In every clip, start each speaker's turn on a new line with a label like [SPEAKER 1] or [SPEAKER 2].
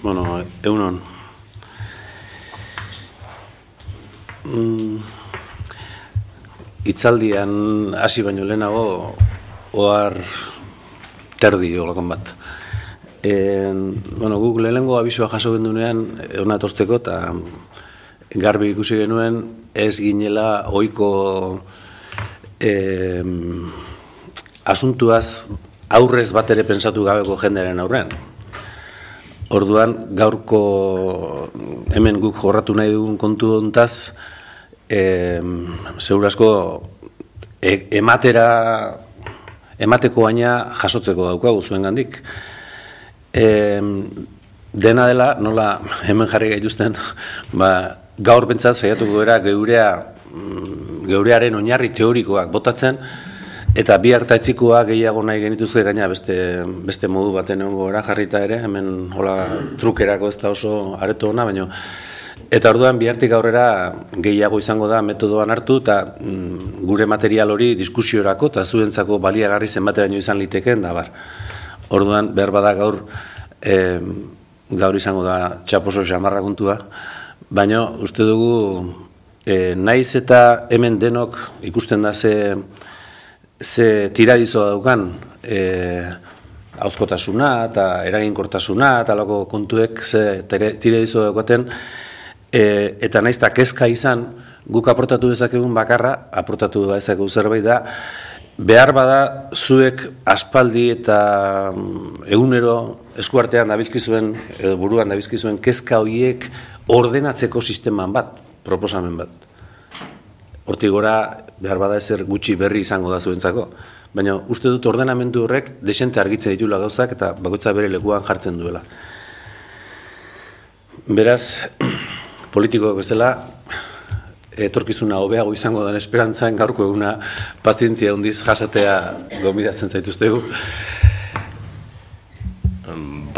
[SPEAKER 1] Bueno, egunon. Itzaldian hasi baino lehenago, ohar terdi olakon bat. Guk lehenengo abisua jaso gendunean, hona etortzeko, eta garbi ikusi genuen ez ginela ohiko asuntuaz aurrez bat ere pentsatu gabeko jendearen aurrean. Orduan, gaurko hemen guk jorratu nahi dugun kontu hontaz, segurasko emateko baina jasotzeko daukagu zuen gandik. Dena dela, nola hemen jarri gaituzten, gaur bentsat saiatuko gara geurearen oinarri teorikoak botatzen, eta bi hartatzikoa gehiago nahi genituzke gaina beste modu baten egongo gara jarrita ere, hemen hola trukerako ez da oso areto ona, baina eta orduan bihartik aurrera gehiago izango da metodoan hartu eta gure material hori diskusiorako eta zuentzako baliagarri zenbateraino izan litekeen da bar. Orduan behar bada gaur izango da txaposo xamarra kontua, baina uste dugu naiz eta hemen denok ikusten da ze tiradizoa daukan hauzkotasuna eta eraginkortasuna eta lako kontuek ze tiradizoa daukaten eta naiz eta kezka izan guk aportatu dezakegun bakarra, aportatu dezakegun zerbait da, behar bada zuek aspaldi eta egunero eskuartean dabiltzkizuen edo buruan dabiltzkizuen kezka horiek ordenatzeko sisteman bat, proposamen bat. Hortik gora, behar bada ezer gutxi berri izango da zuentzako. Baina uste dut ordenamendu horrek desente argitzen ditula gauzak eta bakoitza bere lekuan jartzen duela. Beraz, politikoak bezala, etorkizuna hobeago izango den esperantzaen gaurko eguna pazientzia handiz jasatea gonbidatzen zaituztegu.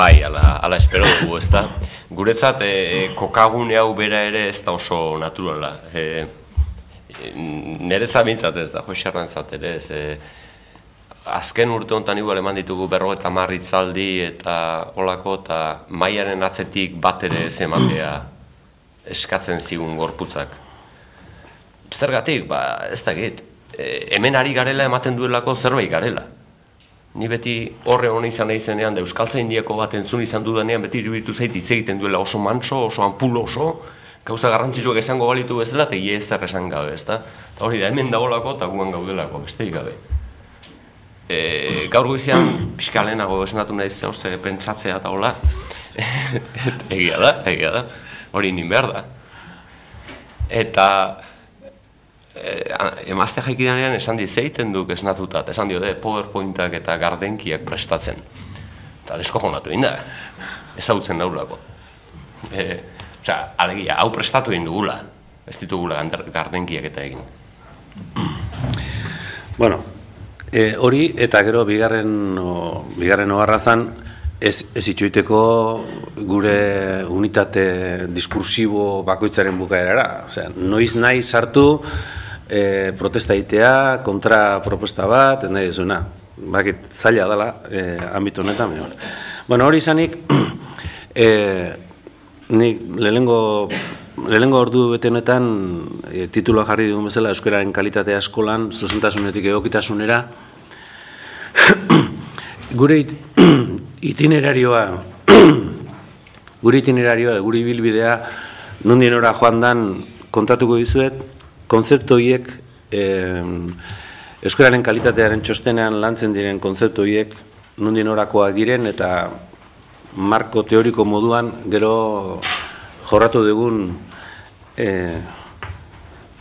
[SPEAKER 2] Bai, ala espero dugu, ez da. Guretzat, kokagune hau bera ere ez da oso naturala. Niretzat bintzat ez da, Joxerrantzat ere ez. Azken urte honetan igual eman ditugu 50 itzaldi eta olako eta mailaren atzetik bat ere ez ematea eskatzen zigun gorputzak. Zergatik, ez da egit, hemen ari garela ematen duelako zerbait garela. Ni beti horre hona izan nahi zenean da Euskaltzaindiako bat entzun izan dudanean beti iruditu zait hitz egiten duela oso manso, oso anpulo oso, gauza garrantzitsuak esango balitu bezala eta ez zer esan gabe, ez da? Eta hori da, hemen dagoelako eta guan gaudelako, besterik gabe. Gaur goizean, pixka lehenago esnatu nahi zehorze pentsatzea eta hola, egia da, hori nin behar da. Eta emazte jaikidanean esan zeiten duk esnatuta, esan dio PowerPointak eta gardenkiak prestatzen. Eta deskojonatu egin da, ezagutzen daulako. Alegia, hau prestatu egin dugula, ez ditugula gardenkiak eta egin.
[SPEAKER 1] Bueno, hori eta gero bigarren oharrazan ez itxoiteko gure unitate diskursibo bakoitzaren bukaerara. Noiz nahi sartu protesta egitea, kontraproposta bat, nahi ezuna. Bakit zaila dela ambito honetan. Bueno, hori izanik, nik lehenengo ordu bete honetan titulua jarri dugun bezala euskararen kalitatea eskolan, zuzentasunetik egokitasunera. Gure itinerarioa, gure ibilbidea, nondien ora joan dan kontatuko dizuet, kontzeptu horiek, euskararen kalitatearen txostenean lantzen diren kontzeptu horiek, nondien orakoak diren eta marko teoriko moduan gero jorratu dugun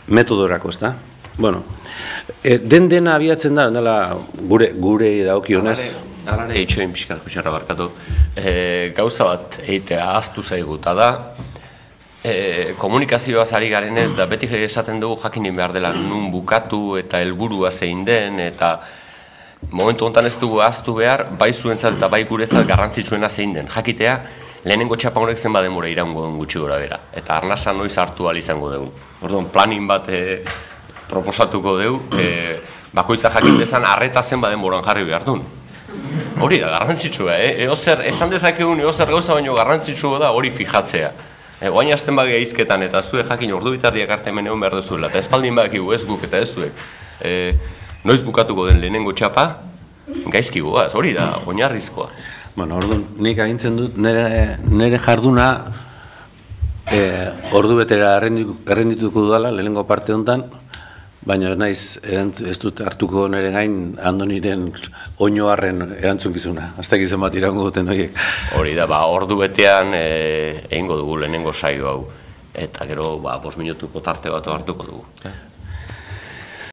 [SPEAKER 1] metodorako, ez da? Bueno, dena abiatzen da, gure daukionez.
[SPEAKER 2] Alare itxoin pixkat kutxarra barkatu. Gauza bat eitea ahaztu zaiguta da, komunikazioaz ari garen ez, da beti esaten dugu jakinin behar dela nun bukatu eta helburua zein den, eta momentu honetan ez dugu ahaztu behar, bai zuentzat eta bai guretzat garrantzitsuena zein den. Jakitea, lehenengo txapa honek zenba denbora iraungo den gutxi gora bera, eta arnasa noiz hartu ahal izango dugu. Orduan, planin bat proposatuko dugu, bakoitza jakin dezan arreta zenba denboran jarri behar duen. Hori da, garrantzitsua, eozer, esan dezakegun eozer gauza baino garrantzitsua da hori fijatzea. Oain hasten bagia izketan eta zuek jakin ordu bitardiak arte hemen egon behar duzuela, eta espaldin bakigu ez guk eta ez zuek. Noiz bukatuko den lehenengo txapa, gaizki goaz, hori da, oinarrizkoa.
[SPEAKER 1] Bueno, orduan, nik agintzen dut nire jarduna ordu betera errendituko dudala, lehenengo parte honetan, baina naiz ez dut hartuko nire gain Andoniren oinoarren erantzunkizuna. Aztek izan bat irango duten horiek.
[SPEAKER 2] Hori da, ordu betean egingo dugu lehenengo saio hau. Eta gero, 5 minutuko tarte bat hartuko dugu.